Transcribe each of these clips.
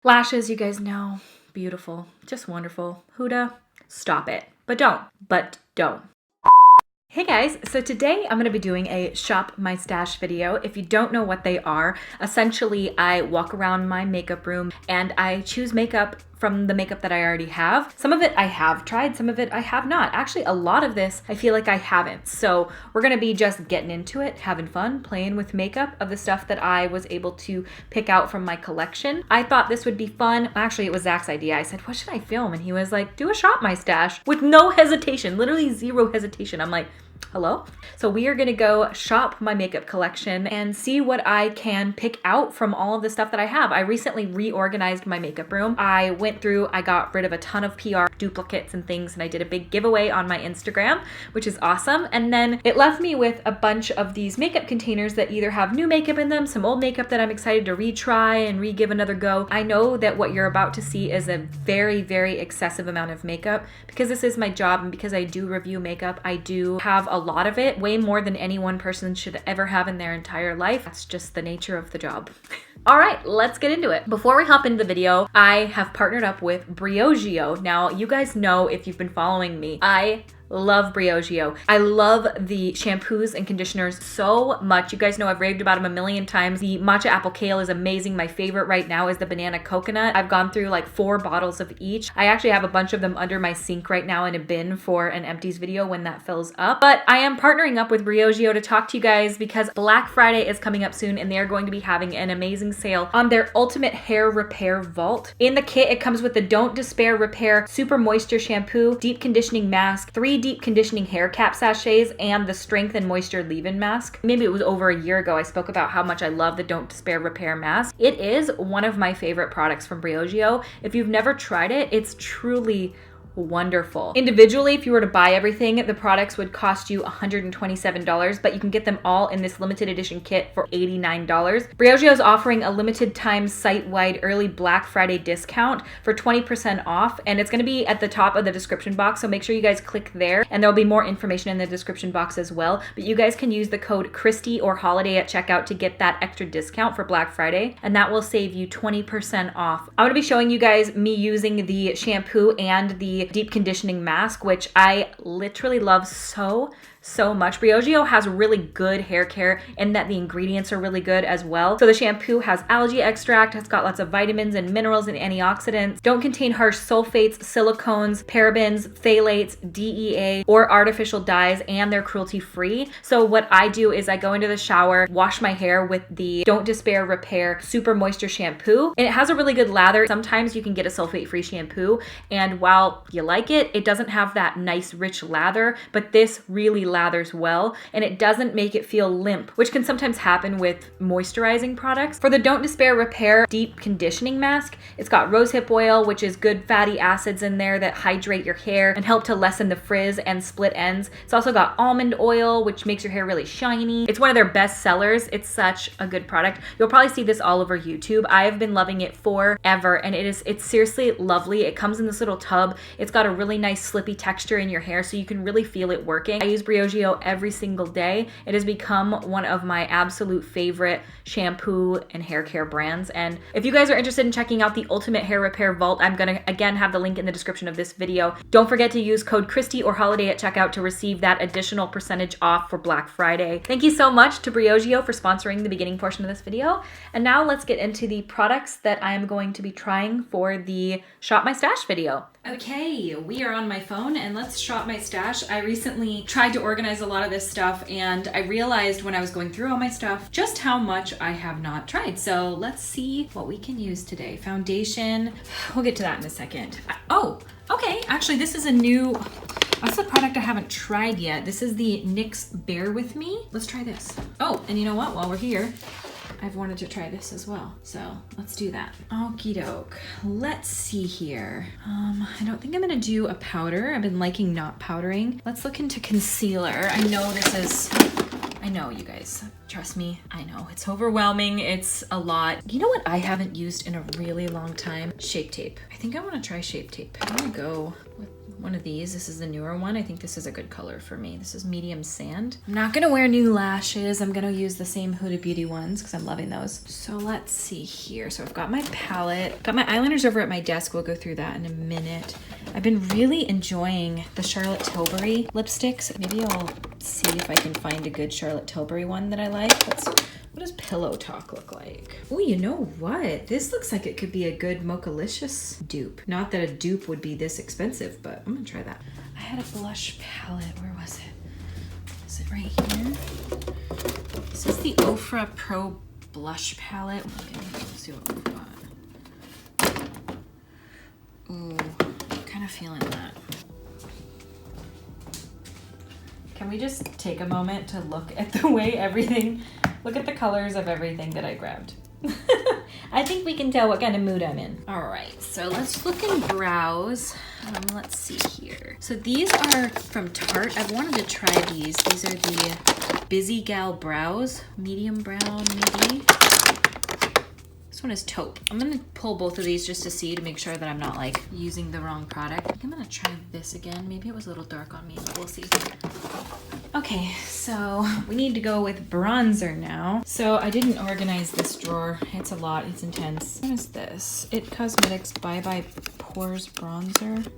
Lashes, you guys know, beautiful, just wonderful. Huda, stop it. But don't. Hey guys, so today I'm going to be doing a shop my stash video. If you don't know what they are, essentially I walk around my makeup room and I choose makeup from the makeup that I already have. Some of it I have tried, some of it I have not. Actually, a lot of this I feel like I haven't. So we're gonna be just getting into it, having fun, playing with makeup of the stuff that I was able to pick out from my collection. I thought this would be fun. Actually, it was Zach's idea. I said, what should I film? And he was like, do a shop my stash with no hesitation, literally zero hesitation. I'm like, hello? So we are gonna go shop my makeup collection and see what I can pick out from all of the stuff that I have. I recently reorganized my makeup room. I went through, I got rid of a ton of PR duplicates and things, and I did a big giveaway on my Instagram, which is awesome. And then it left me with a bunch of these makeup containers that either have new makeup in them, some old makeup that I'm excited to retry and re-give another go. I know that what you're about to see is a very, very excessive amount of makeup because this is my job, and because I do review makeup, I do have a lot of it, way more than any one person should ever have in their entire life. That's just the nature of the job. All right, let's get into it. Before we hop into the video, I have partnered up with Briogeo. Now, you guys know, if you've been following me, I love Briogeo. I love the shampoos and conditioners so much. You guys know I've raved about them a million times. The matcha apple kale is amazing. My favorite right now is the banana coconut. I've gone through like 4 bottles of each. I actually have a bunch of them under my sink right now in a bin for an empties video when that fills up. But I am partnering up with Briogeo to talk to you guys because Black Friday is coming up soon and they are going to be having an amazing sale on their Ultimate Hair Repair Vault. In the kit, it comes with the Don't Despair Repair Super Moisture Shampoo, Deep Conditioning Mask, 3 Deep Conditioning Hair Cap Sachets, and the Strength and Moisture Leave-In Mask. Maybe it was over a year ago I spoke about how much I love the Don't Despair Repair Mask. It is one of my favorite products from Briogeo. If you've never tried it, it's truly wonderful. Individually, if you were to buy everything, the products would cost you $127, but you can get them all in this limited edition kit for $89. Briogeo is offering a limited time site-wide early Black Friday discount for 20% off, and it's going to be at the top of the description box, so make sure you guys click there, and there'll be more information in the description box as well. But you guys can use the code Christy or Holiday at checkout to get that extra discount for Black Friday, and that will save you 20% off. I'm going to be showing you guys me using the shampoo and the deep conditioning mask, which I literally love so much. Briogeo has really good hair care and that the ingredients are really good as well. So the shampoo has algae extract, it's got lots of vitamins and minerals and antioxidants, don't contain harsh sulfates, silicones, parabens, phthalates, DEA, or artificial dyes, and they're cruelty free. So what I do is I go into the shower, wash my hair with the Don't Despair Repair Super Moisture Shampoo, and it has a really good lather. Sometimes you can get a sulfate free shampoo, and while you like it, it doesn't have that nice rich lather, but this really lathers well, and it doesn't make it feel limp, which can sometimes happen with moisturizing products. For the Don't Despair Repair Deep Conditioning Mask, it's got rosehip oil, which is good fatty acids in there that hydrate your hair and help to lessen the frizz and split ends. It's also got almond oil, which makes your hair really shiny. It's one of their best sellers. It's such a good product. You'll probably see this all over YouTube. I've been loving it forever, and it's seriously lovely. It comes in this little tub. It's got a really nice slippy texture in your hair, so you can really feel it working. I use Briogeo every single day. It has become one of my absolute favorite shampoo and hair care brands. And if you guys are interested in checking out the Ultimate Hair Repair Vault, I'm gonna again have the link in the description of this video. Don't forget to use code Christy or Holiday at checkout to receive that additional percentage off for Black Friday. Thank you so much to Briogeo for sponsoring the beginning portion of this video. And now let's get into the products that I am going to be trying for the Shop My Stash video. Okay, we are on my phone and let's shop my stash. I recently tried to organize a lot of this stuff and I realized when I was going through all my stuff just how much I have not tried. So let's see what we can use today. Foundation, we'll get to that in a second. Oh, okay, actually this is a new, that's a product I haven't tried yet. This is the NYX Bare with Me. Let's try this. Oh, and you know what, while we're here, I've wanted to try this as well, so let's do that. Okie doke. Let's see here. I don't think I'm gonna do a powder. I've been liking not powdering. Let's look into concealer. I know I know, you guys, trust me. I know it's overwhelming. It's a lot. You know what I haven't used in a really long time? Shape tape. I think I want to try Shape Tape. I'm gonna go with one of these. This is the newer one. I think this is a good color for me. This is medium sand. I'm not gonna wear new lashes. I'm gonna use the same Huda Beauty ones because I'm loving those. So let's see here. So I've got my palette, got my eyeliners over at my desk. We'll go through that in a minute. I've been really enjoying the Charlotte Tilbury lipsticks. Maybe I'll see if I can find a good Charlotte Tilbury one that I like. What does Pillow Talk look like? Oh, you know what? This looks like it could be a good Mochalicious dupe. Not that a dupe would be this expensive, but I'm gonna try that. I had a blush palette. Where was it? Is it right here? This is the OFRA Pro Blush Palette. Okay, let's see what we've got. Ooh, kind of feeling that. Can we just take a moment to look at the way everything, look at the colors of everything that I grabbed. I think we can tell what kind of mood I'm in. All right, so let's look in brows. Let's see here. So these are from Tarte. I've wanted to try these. These are the Busy Gal Brows, medium brown maybe. This one is taupe. I'm gonna pull both of these just to see, to make sure that I'm not like using the wrong product. I think I'm gonna try this again. Maybe it was a little dark on me, but we'll see. Okay, so we need to go with bronzer now. So I didn't organize this drawer. It's a lot, it's intense. What is this? It Cosmetics Bye Pores Bronzer.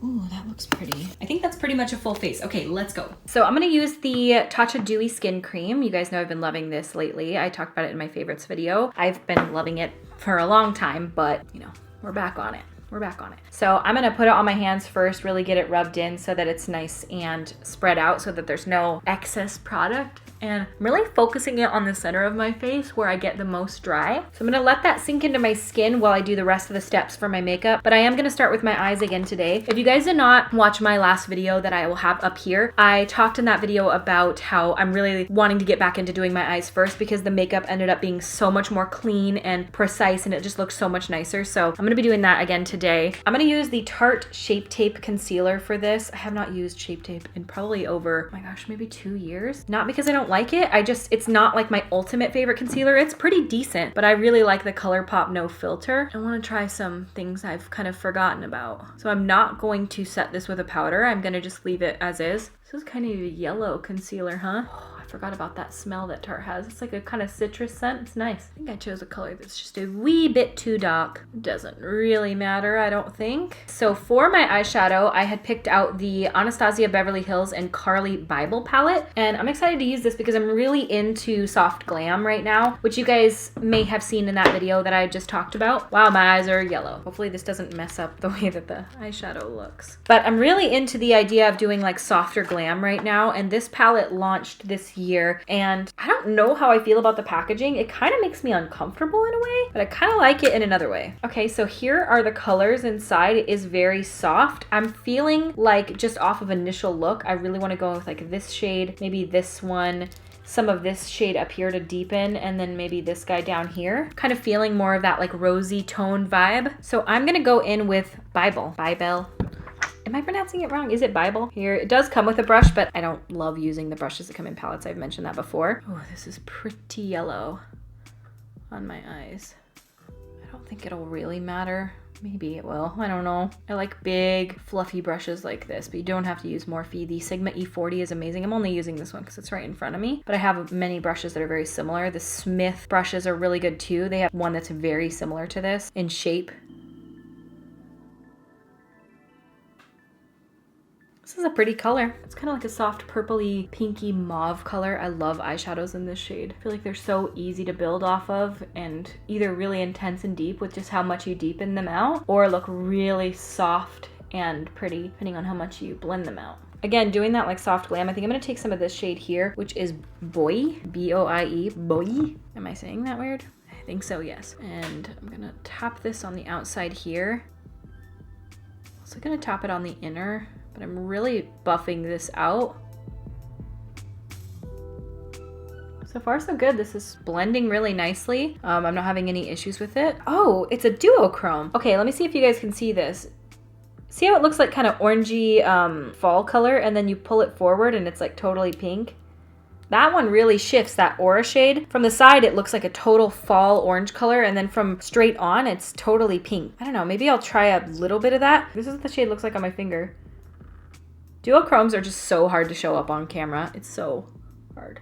Ooh, that looks pretty. I think that's pretty much a full face. Okay, let's go. So I'm gonna use the Tatcha Dewy Skin Cream. You guys know I've been loving this lately. I talked about it in my favorites video. I've been loving it for a long time, but you know, we're back on it. We're back on it. So I'm gonna put it on my hands first, really get it rubbed in so that it's nice and spread out so that there's no excess product. And I'm really focusing it on the center of my face where I get the most dry. So I'm gonna let that sink into my skin while I do the rest of the steps for my makeup. But I am gonna start with my eyes again today. If you guys did not watch my last video that I will have up here, I talked in that video about how I'm really wanting to get back into doing my eyes first because the makeup ended up being so much more clean and precise and it just looks so much nicer. So I'm gonna be doing that again today. I'm gonna use the Tarte Shape Tape concealer for this. I have not used Shape Tape in probably over, oh my gosh, maybe 2 years. Not because I don't like it. It's not like my ultimate favorite concealer. It's pretty decent, but I really like the ColourPop No Filter. I want to try some things I've kind of forgotten about. So I'm not going to set this with a powder. I'm going to just leave it as is. This is kind of a yellow concealer, huh? Forgot about that smell that Tarte has. It's like a kind of citrus scent. It's nice. I think I chose a color that's just a wee bit too dark. It doesn't really matter, I don't think. So for my eyeshadow, I had picked out the Anastasia Beverly Hills and Carli Bybel palette. And I'm excited to use this because I'm really into soft glam right now, which you guys may have seen in that video that I just talked about. Wow, my eyes are yellow. Hopefully this doesn't mess up the way that the eyeshadow looks. But I'm really into the idea of doing like softer glam right now. And this palette launched this year and I don't know how I feel about the packaging. It kind of makes me uncomfortable in a way, but I kind of like it in another way. Okay, so here are the colors inside. It is very soft. I'm feeling like just off of initial look, I really want to go with like this shade, maybe this one, some of this shade up here to deepen, and then maybe this guy down here. Kind of feeling more of that like rosy toned vibe. So I'm gonna go in with Bybel. Am I pronouncing it wrong? Is it Bybel? Here, it does come with a brush, but I don't love using the brushes that come in palettes. I've mentioned that before. Oh, this is pretty yellow on my eyes. I don't think it'll really matter. Maybe it will, I don't know. I like big, fluffy brushes like this, but you don't have to use Morphe. The Sigma E40 is amazing. I'm only using this one because it's right in front of me, but I have many brushes that are very similar. The Smith brushes are really good too. They have one that's very similar to this in shape. This is a pretty color. It's kind of like a soft purpley, pinky mauve color. I love eyeshadows in this shade. I feel like they're so easy to build off of and either really intense and deep with just how much you deepen them out or look really soft and pretty depending on how much you blend them out. Again, doing that like soft glam, I think I'm gonna take some of this shade here, which is Boy, B-O-I-E, Boy. Am I saying that weird? I think so, yes. And I'm gonna tap this on the outside here. Also gonna tap it on the inner, but I'm really buffing this out. So far so good. This is blending really nicely. I'm not having any issues with it. Oh, it's a duochrome. Okay, let me see if you guys can see this. See how it looks like kind of orangey fall color and then you pull it forward and it's like totally pink? That one really shifts, that Aura shade. From the side, it looks like a total fall orange color, and then from straight on, it's totally pink. I don't know, maybe I'll try a little bit of that. This is what the shade looks like on my finger. Duochromes are just so hard to show up on camera. It's so hard.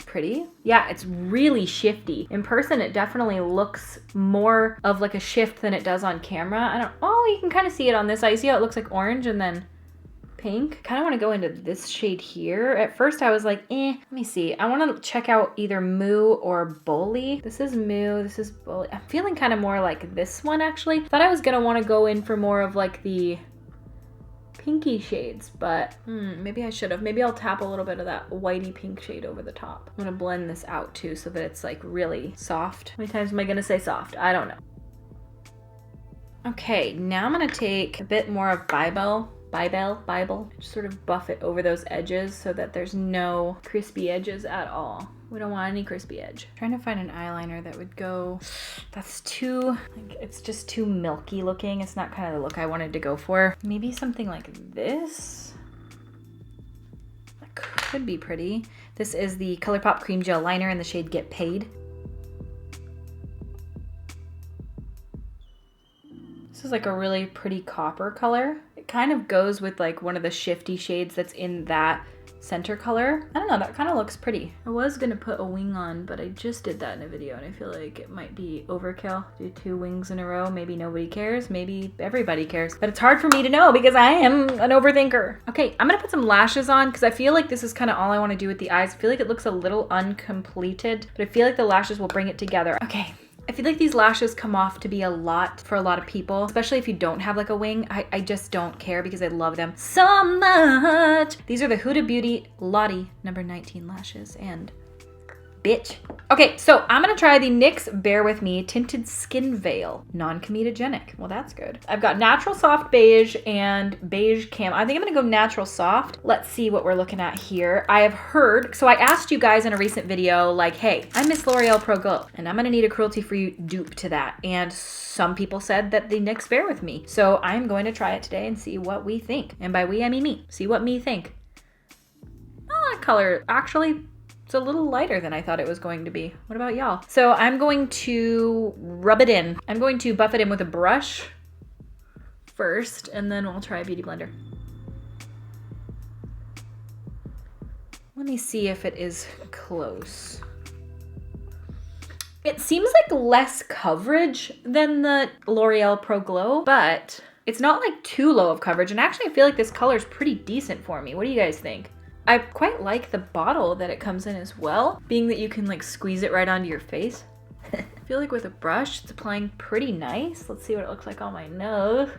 Pretty. Yeah, it's really shifty. In person, it definitely looks more of like a shift than it does on camera. Oh, you can kind of see it on this eye. See how it looks like orange and then pink? Kind of want to go into this shade here. At first I was like, let me see. I want to check out either Moo or Bully. This is Moo, this is Bully. I'm feeling kind of more like this one actually. Thought I was gonna want to go in for more of like the pinky shades, but maybe I should have. Maybe I'll tap a little bit of that whitey pink shade over the top. I'm gonna blend this out too so that it's like really soft. How many times am I gonna say soft? I don't know. Okay, now I'm gonna take a bit more of Bybel, just sort of buff it over those edges so that there's no crispy edges at all. We don't want any crispy edge. I'm trying to find an eyeliner that would go, that's too, like, it's just too milky looking. It's not kind of the look I wanted to go for. Maybe something like this. That could be pretty. This is the ColourPop Cream Gel Liner in the shade Get Paid. This is like a really pretty copper color. It kind of goes with like one of the shifty shades that's in that center color. I don't know, that kind of looks pretty. I was gonna put a wing on, but I just did that in a video and I feel like it might be overkill. Do 2 wings in a row. Maybe nobody cares, maybe everybody cares. But it's hard for me to know because I am an overthinker. Okay, I'm gonna put some lashes on because I feel like this is kind of all I want to do with the eyes. I feel like it looks a little uncompleted, but I feel like the lashes will bring it together. Okay. I feel like these lashes come off to be a lot for a lot of people, especially if you don't have like a wing. I just don't care because I love them so much. These are the Huda Beauty Lottie number 19 lashes and bitch. Okay, so I'm gonna try the NYX Bare With Me Tinted Skin Veil, non-comedogenic. Well, that's good. I've got natural soft beige and beige cam. I think I'm gonna go natural soft. Let's see what we're looking at here. I have heard, so I asked you guys in a recent video, like, hey, I miss L'Oreal Pro Glow, and I'm gonna need a cruelty-free dupe to that. And some people said that the NYX Bare With Me. So I'm going to try it today and see what we think. And by we, I mean me. See what me think. Oh, that color actually, it's a little lighter than I thought it was going to be. What about y'all? So I'm going to rub it in. I'm going to buff it in with a brush first, and then we'll try a beauty blender. Let me see if it is close. It seems like less coverage than the L'Oreal Pro Glow, but it's not like too low of coverage. And actually I feel like this color is pretty decent for me. What do you guys think? I quite like the bottle that it comes in as well, being that you can like squeeze it right onto your face. I feel like with a brush, it's applying pretty nice. Let's see what it looks like on my nose.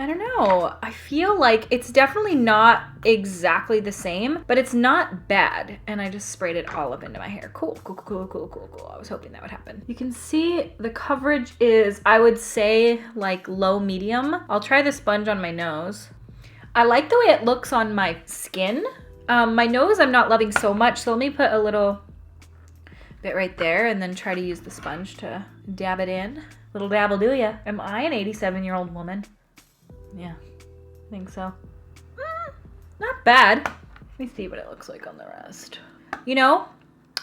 I don't know. I feel like it's definitely not exactly the same, but it's not bad. And I just sprayed it all up into my hair. Cool, cool, cool, cool, cool, cool. I was hoping that would happen. You can see the coverage is, I would say, like low medium. I'll try the sponge on my nose. I like the way it looks on my skin. My nose I'm not loving so much, so let me put a little bit right there and then try to use the sponge to dab it in. Little dabble do ya. Am I an 87-year-old woman? Yeah, I think so. Not bad. Let me see what it looks like on the rest. You know,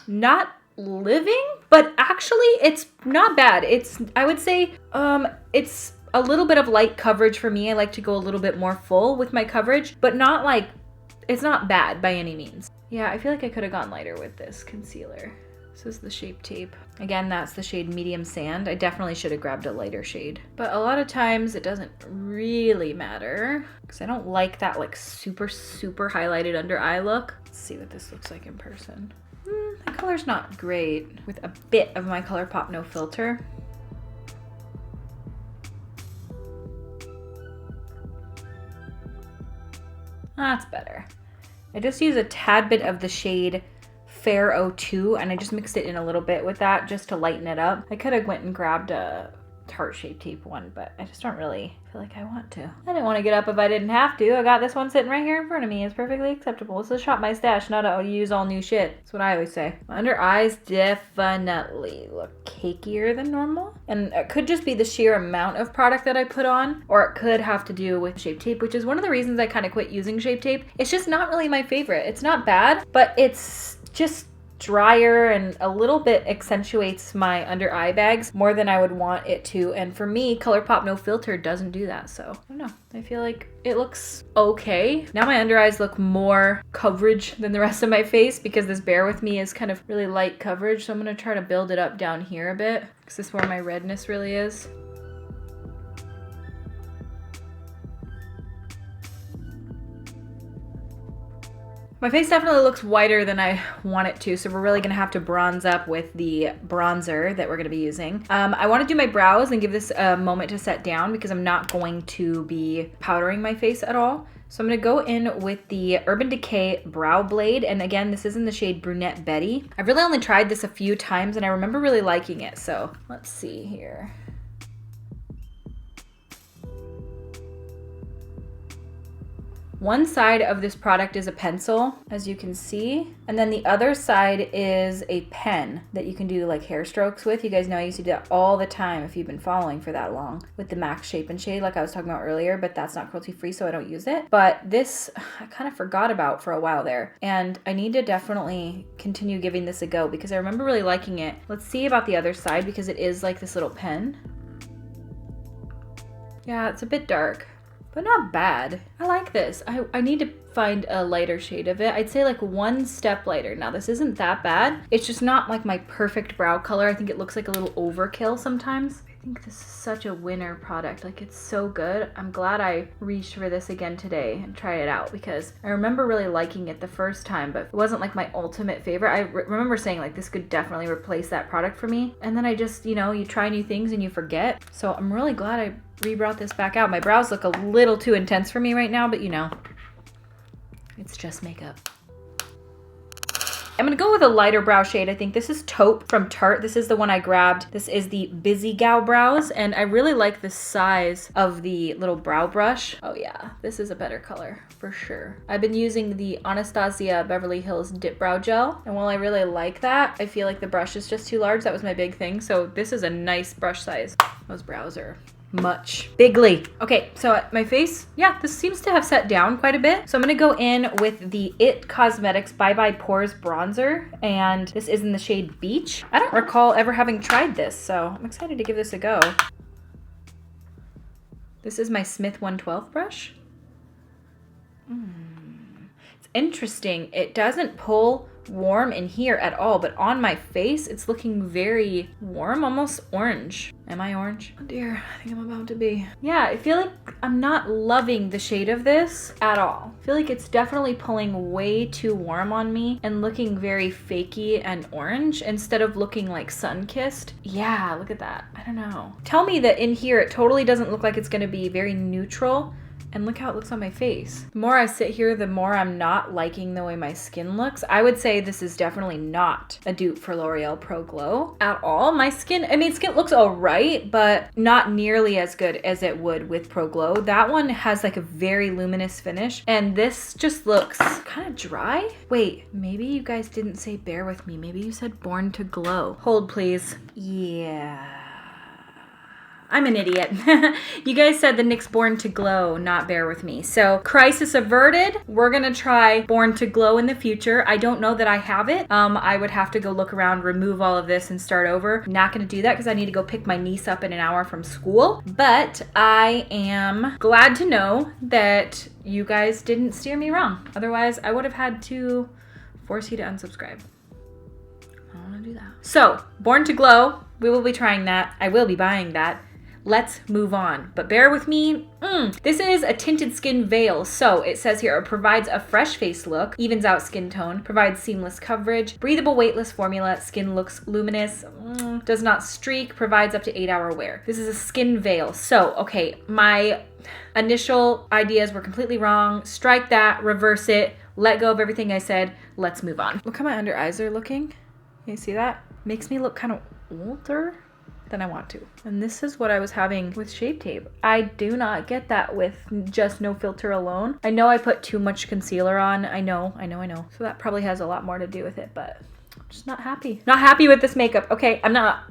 not living, but actually it's not bad. It's, I would say, it's a little bit of light coverage for me. I like to go a little bit more full with my coverage, but not like, it's not bad by any means. Yeah, I feel like I could have gone lighter with this concealer. This is the Shape Tape. Again, that's the shade Medium Sand. I definitely should have grabbed a lighter shade. But a lot of times it doesn't really matter because I don't like that like super, super highlighted under eye look. Let's see what this looks like in person. The color's not great with a bit of my ColourPop No Filter. That's better. I just use a tad bit of the shade Fair 02 and I just mixed it in a little bit with that just to lighten it up. I could have went and grabbed a Tarte Shape Tape one, but I just don't really feel like I want to. I didn't want to get up if I didn't have to. I got this one sitting right here in front of me. It's perfectly acceptable. It's a shop my stash, not a use all new shit. That's what I always say. My under eyes definitely look cakier than normal. And it could just be the sheer amount of product that I put on, or it could have to do with Shape Tape, which is one of the reasons I kind of quit using Shape Tape. It's just not really my favorite. It's not bad, but it's just drier and a little bit accentuates my under eye bags more than I would want it to. And for me, ColourPop No Filter doesn't do that. So I don't know. I feel like it looks okay. Now my under eyes look more coverage than the rest of my face because this Bare With Me is kind of really light coverage. So I'm going to try to build it up down here a bit because this is where my redness really is. My face definitely looks whiter than I want it to, so we're really gonna have to bronze up with the bronzer that we're gonna be using. I wanna do my brows and give this a moment to set down because I'm not going to be powdering my face at all. So I'm gonna go in with the Urban Decay Brow Blade, and again, this is in the shade Brunette Betty. I've really only tried this a few times and I remember really liking it, so let's see here. One side of this product is a pencil, as you can see, and then the other side is a pen that you can do like hair strokes with. You guys know I used to do that all the time if you've been following for that long with the MAC Shape and Shade like I was talking about earlier, but that's not cruelty free, so I don't use it. But this I kind of forgot about for a while there, and I need to definitely continue giving this a go because I remember really liking it. Let's see about the other side because it is like this little pen. Yeah, it's a bit dark, but not bad. I like this. I need to find a lighter shade of it. I'd say like one step lighter. Now this isn't that bad. It's just not like my perfect brow color. I think it looks like a little overkill sometimes. I think this is such a winner product. Like it's so good. I'm glad I reached for this again today and tried it out because I remember really liking it the first time, but it wasn't like my ultimate favorite. I remember saying like this could definitely replace that product for me. And then I just, you know, you try new things and you forget. So I'm really glad I re-brought this back out. My brows look a little too intense for me right now, but you know, it's just makeup. I'm gonna go with a lighter brow shade. I think this is Taupe from Tarte. This is the one I grabbed. This is the Busy Gal Brows, and I really like the size of the little brow brush. Oh yeah, this is a better color for sure. I've been using the Anastasia Beverly Hills Dip Brow Gel, and while I really like that, I feel like the brush is just too large. That was my big thing, so this is a nice brush size. Those brows are much bigly. Okay, so my face, yeah, this seems to have set down quite a bit. So I'm gonna go in with the IT Cosmetics Bye Bye Pores bronzer, and this is in the shade Beach. I don't recall ever having tried this, so I'm excited to give this a go. This is my Smith 112 brush. It's interesting. It doesn't pull warm in here at all, but on my face it's looking very warm, almost orange. Am I orange? Oh dear, I think I'm about to be. Yeah, I feel like I'm not loving the shade of this at all. I feel like it's definitely pulling way too warm on me and looking very fakey and orange instead of looking like sun-kissed. Yeah, look at that. I don't know. Tell me that in here it totally doesn't look like it's gonna be very neutral. And look how it looks on my face. The more I sit here, the more I'm not liking the way my skin looks. I would say this is definitely not a dupe for L'Oreal Pro Glow at all. My skin, I mean, skin looks all right, but not nearly as good as it would with Pro Glow. That one has like a very luminous finish, and this just looks kind of dry. Wait, maybe you guys didn't say Bare With Me. Maybe you said Born to Glow. Hold, please. Yeah. I'm an idiot. You guys said the NYX Born to Glow, not Bare With Me. So crisis averted. We're gonna try Born to Glow in the future. I don't know that I have it. I would have to go look around, remove all of this and start over. Not gonna do that because I need to go pick my niece up in an hour from school. But I am glad to know that you guys didn't steer me wrong. Otherwise, I would have had to force you to unsubscribe. I don't wanna do that. So, Born to Glow, we will be trying that. I will be buying that. Let's move on, but bear with me. This is a tinted skin veil. So it says here, it provides a fresh face look, evens out skin tone, provides seamless coverage, breathable weightless formula, skin looks luminous, does not streak, provides up to 8-hour wear. This is a skin veil. So, okay, my initial ideas were completely wrong. Strike that, reverse it, let go of everything I said. Let's move on. Look how my under eyes are looking. Can you see that? Makes me look kind of older than I want to. And this is what I was having with Shape Tape. I do not get that with just no filter alone. I know I put too much concealer on. I know. So that probably has a lot more to do with it, but I'm just not happy. Not happy with this makeup. Okay, I'm not.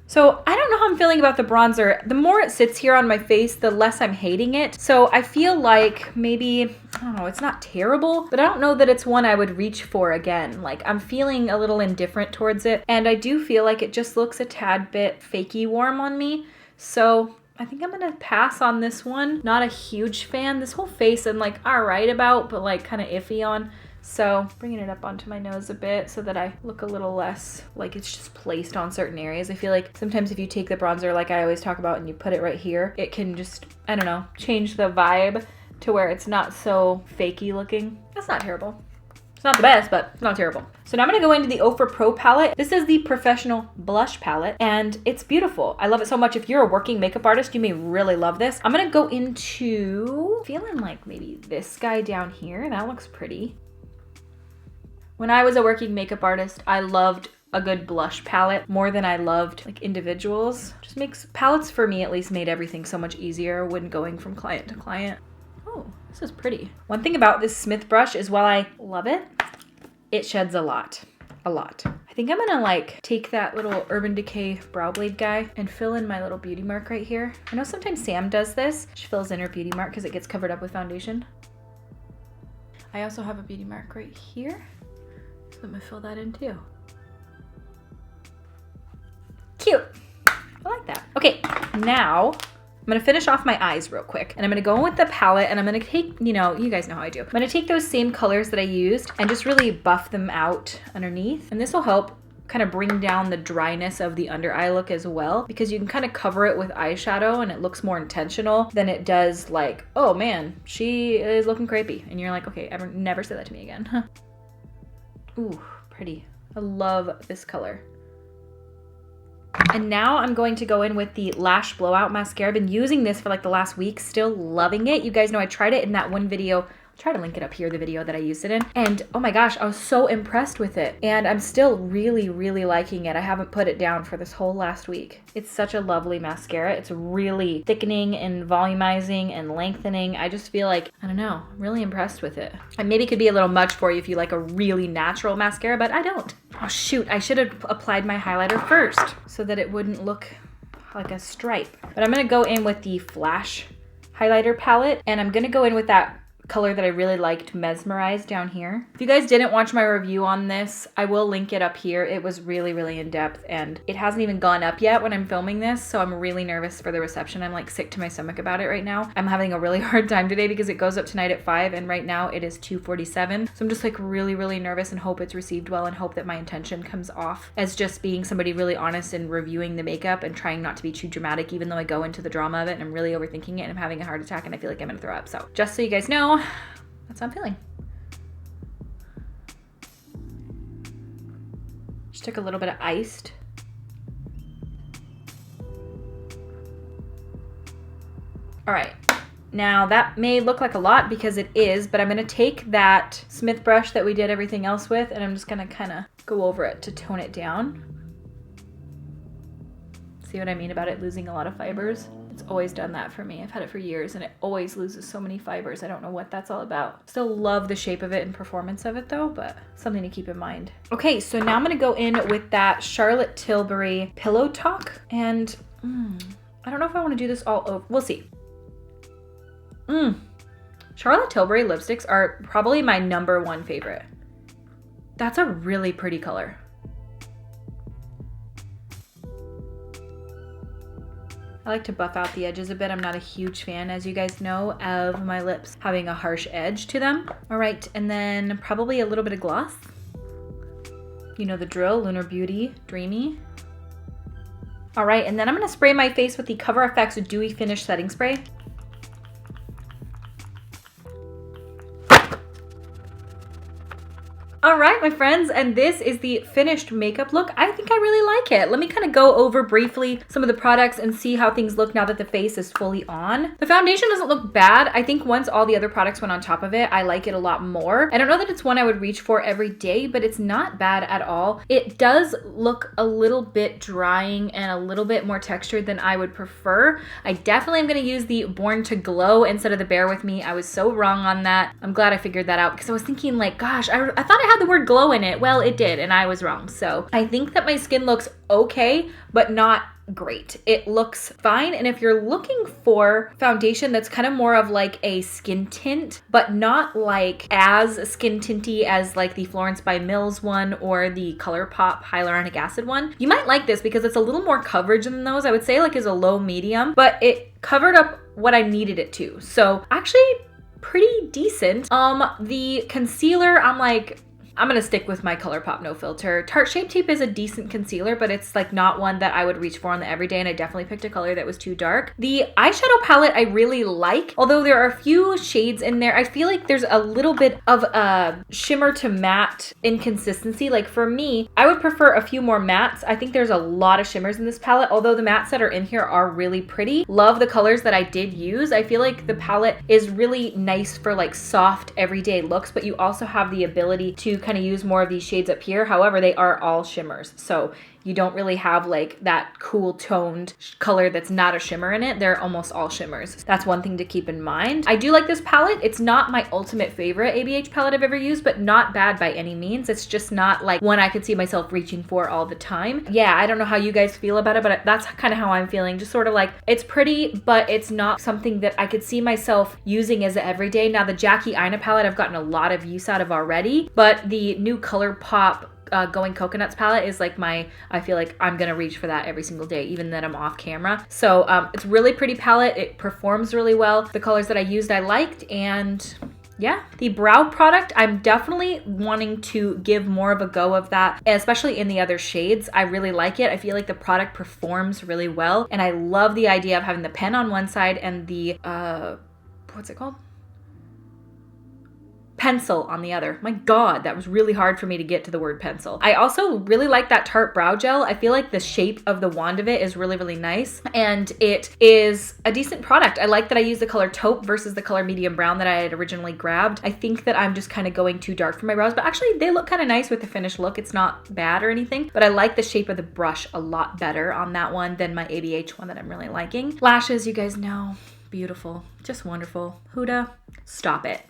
So I don't know how I'm feeling about the bronzer. The more it sits here on my face, the less I'm hating it. So I feel like maybe, I don't know, it's not terrible, but I don't know that it's one I would reach for again. Like, I'm feeling a little indifferent towards it. And I do feel like it just looks a tad bit fakey warm on me. So I think I'm gonna pass on this one. Not a huge fan. This whole face I'm like all right about, but like kind of iffy on. So bringing it up onto my nose a bit so that I look a little less like it's just placed on certain areas. I feel like sometimes if you take the bronzer like I always talk about and you put it right here, it can just, I don't know, change the vibe to where it's not so fakey looking. That's not terrible. It's not the best, but it's not terrible. So now I'm gonna go into the OFRA Pro palette. This is the Professional Blush palette and it's beautiful. I love it so much. If you're a working makeup artist, you may really love this. I'm gonna go into, feeling like maybe this guy down here. That looks pretty. When I was a working makeup artist, I loved a good blush palette more than I loved like individuals. Just makes, palettes for me at least made everything so much easier when going from client to client. Oh, this is pretty. One thing about this Smith brush is while I love it, it sheds a lot. I think I'm gonna like take that little Urban Decay brow blade guy and fill in my little beauty mark right here. I know sometimes Sam does this. She fills in her beauty mark because it gets covered up with foundation. I also have a beauty mark right here. So I'm gonna fill that in too. Cute. I like that. Okay, now I'm gonna finish off my eyes real quick and I'm gonna go in with the palette and I'm gonna take, you know, you guys know how I do. I'm gonna take those same colors that I used and just really buff them out underneath. And this will help kind of bring down the dryness of the under eye look as well, because you can kind of cover it with eyeshadow and it looks more intentional than it does like, oh man, she is looking crepey. And you're like, okay, never say that to me again. Ooh, pretty. I love this color. And now I'm going to go in with the Lash Blowout Mascara. I've been using this for like the last week, still loving it. You guys know I tried it in that one video. I'll try to link it up here, the video that I used it in. And oh my gosh, I was so impressed with it. And I'm still really, really liking it. I haven't put it down for this whole last week. It's such a lovely mascara. It's really thickening and volumizing and lengthening. I just feel like, I don't know, I'm really impressed with it. And maybe it could be a little much for you if you like a really natural mascara, but I don't. Oh shoot, I should have applied my highlighter first so that it wouldn't look like a stripe. But I'm gonna go in with the Flash highlighter palette and I'm gonna go in with that color that I really liked, Mesmerize, down here. If you guys didn't watch my review on this, I will link it up here. It was really, really in depth and it hasn't even gone up yet when I'm filming this, so I'm really nervous for the reception. I'm like sick to my stomach about it right now. I'm having a really hard time today because it goes up tonight at 5 and right now it is 2:47. So I'm just like really, really nervous and hope it's received well and hope that my intention comes off as just being somebody really honest and reviewing the makeup and trying not to be too dramatic, even though I go into the drama of it and I'm really overthinking it and I'm having a heart attack and I feel like I'm gonna throw up. So just so you guys know, that's how I'm feeling. Just took a little bit of iced. All right, now that may look like a lot because it is, but I'm gonna take that Smith brush that we did everything else with and I'm just gonna kind of go over it to tone it down. See what I mean about it losing a lot of fibers? It's always done that for me. I've had it for years and it always loses so many fibers. I don't know what that's all about. Still love the shape of it and performance of it though, but something to keep in mind. Okay, so now I'm gonna go in with that Charlotte Tilbury Pillow Talk and I don't know if I wanna do this all over. We'll see. Charlotte Tilbury lipsticks are probably my #1 favorite. That's a really pretty color. I like to buff out the edges a bit. I'm not a huge fan, as you guys know, of my lips having a harsh edge to them. All right, and then probably a little bit of gloss. You know the drill, Lunar Beauty, Dreamy. All right, and then I'm gonna spray my face with the Cover FX Dewy Finish Setting Spray. All right, my friends, and this is the finished makeup look. I think I really like it. Let me kind of go over briefly some of the products and see how things look now that the face is fully on. The foundation doesn't look bad. I think once all the other products went on top of it, I like it a lot more. I don't know that it's one I would reach for every day, but it's not bad at all. It does look a little bit drying and a little bit more textured than I would prefer. I definitely am going to use the Born to Glow instead of the Bare With Me. I was so wrong on that. I'm glad I figured that out because I was thinking like, gosh, I thought it had the word glow in it. Well, it did, and I was wrong. So I think that my skin looks okay, but not great. It looks fine. And if you're looking for foundation that's kind of more of like a skin tint, but not like as skin tinty as like the Florence by Mills one or the ColourPop hyaluronic acid one, you might like this because it's a little more coverage than those. I would say like is a low medium, but it covered up what I needed it to. So actually pretty decent. The concealer, I'm gonna stick with my ColourPop No Filter. Tarte Shape Tape is a decent concealer, but it's like not one that I would reach for on the everyday, and I definitely picked a color that was too dark. The eyeshadow palette I really like, although there are a few shades in there. I feel like there's a little bit of a shimmer to matte inconsistency. Like for me, I would prefer a few more mattes. I think there's a lot of shimmers in this palette, although the mattes that are in here are really pretty. Love the colors that I did use. I feel like the palette is really nice for like soft everyday looks, but you also have the ability to kind of use more of these shades up here. However, they are all shimmers. So you don't really have like that cool toned color that's not a shimmer in it. They're almost all shimmers. That's one thing to keep in mind. I do like this palette. It's not my ultimate favorite ABH palette I've ever used, but not bad by any means. It's just not like one I could see myself reaching for all the time. Yeah, I don't know how you guys feel about it, but that's kind of how I'm feeling. Just sort of like, it's pretty, but it's not something that I could see myself using as an everyday. Now the Jackie Aina palette I've gotten a lot of use out of already, but the new ColourPop Going Coconuts palette is like I feel like I'm gonna reach for that every single day, even that I'm off camera. So it's really pretty palette. It performs really well. The colors that I used I liked, and yeah, the brow product, I'm definitely wanting to give more of a go of that, especially in the other shades. I really like it. I feel like the product performs really well, and I love the idea of having the pen on one side and the what's it called? Pencil on the other. My God, that was really hard for me to get to the word pencil. I also really like that Tarte brow gel. I feel like the shape of the wand of it is really, really nice, and it is a decent product. I like that I used the color taupe versus the color medium brown that I had originally grabbed. I think that I'm just kind of going too dark for my brows, but actually they look kind of nice with the finished look. It's not bad or anything, but I like the shape of the brush a lot better on that one than my ABH one that I'm really liking. Lashes, you guys know, beautiful, just wonderful. Huda, stop it.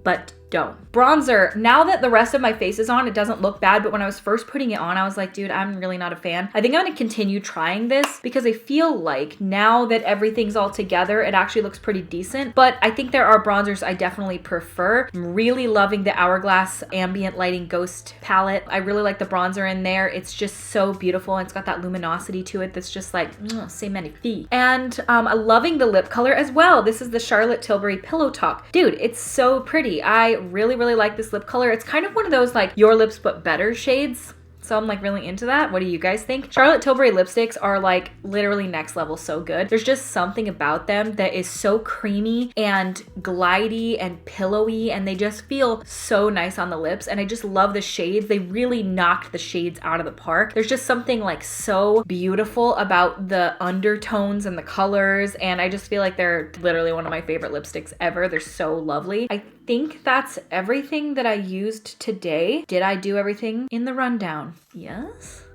But don't. Bronzer, now that the rest of my face is on, it doesn't look bad, but when I was first putting it on, I was like, dude, I'm really not a fan. I think I'm gonna continue trying this because I feel like now that everything's all together, it actually looks pretty decent, but I think there are bronzers I definitely prefer. I'm really loving the Hourglass Ambient Lighting Ghost palette. I really like the bronzer in there. It's just so beautiful. It's got that luminosity to it that's just like, c'est magnifique. And I'm loving the lip color as well. This is the Charlotte Tilbury Pillow Talk. Dude, it's so pretty. I really, really like this lip color. It's kind of one of those like Your Lips But Better shades. So I'm like really into that. What do you guys think? Charlotte Tilbury lipsticks are like literally next level so good. There's just something about them that is so creamy and glidey and pillowy, and they just feel so nice on the lips. And I just love the shades. They really knocked the shades out of the park. There's just something like so beautiful about the undertones and the colors, and I just feel like they're literally one of my favorite lipsticks ever. They're so lovely. I think that's everything that I used today. Did I do everything in the rundown? Yes?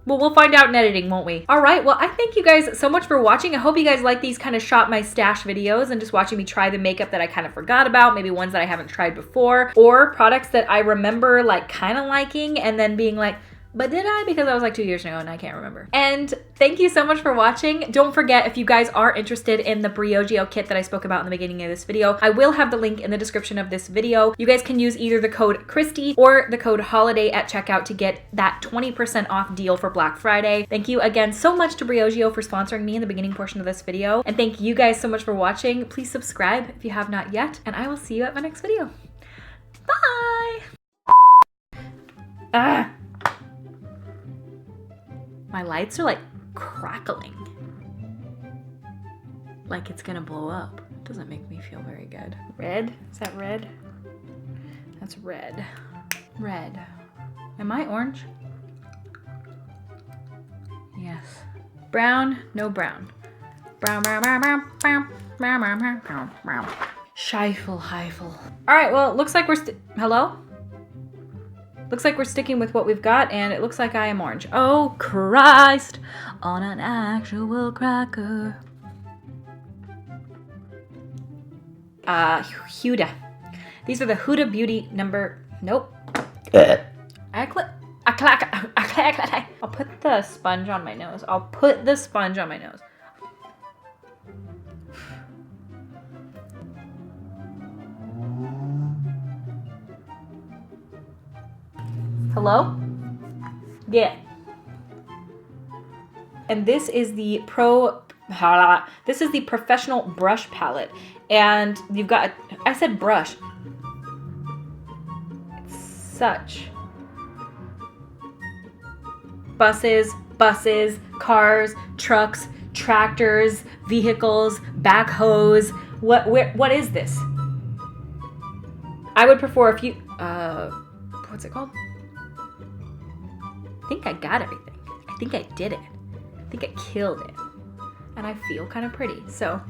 Well, we'll find out in editing, won't we? All right, well, I thank you guys so much for watching. I hope you guys like these kind of shop my stash videos and just watching me try the makeup that I kind of forgot about, maybe ones that I haven't tried before, or products that I remember like kind of liking and then being like, but did I? Because I was like 2 years ago and I can't remember. And thank you so much for watching. Don't forget, if you guys are interested in the Briogeo kit that I spoke about in the beginning of this video, I will have the link in the description of this video. You guys can use either the code Christy or the code HOLIDAY at checkout to get that 20% off deal for Black Friday. Thank you again so much to Briogeo for sponsoring me in the beginning portion of this video. And thank you guys so much for watching. Please subscribe if you have not yet, and I will see you at my next video. Bye! My lights are like crackling. Like it's gonna blow up. Doesn't make me feel very good. Red? Is that red? That's That's red. Red. Am I orange? Yes. Brown, no brown. Brown, brown, brown, brown, brown, brown, brown, brown, brown, brown. Scheifel, Heifel. All right, well, it looks like we're hello? Looks like we're sticking with what we've got, and it looks like I am orange. Oh, Christ, on an actual cracker. Huda. These are the Huda Beauty number, nope. I'll put the sponge on my nose. I'll put the sponge on my nose. Hello? Yeah. And this is the professional brush palette. And you've got, I said brush. It's such. Buses, cars, trucks, tractors, vehicles, backhoes. What is this? I would prefer a few, what's it called? I think I got everything. I think I did it. I think I killed it. And I feel kind of pretty, so.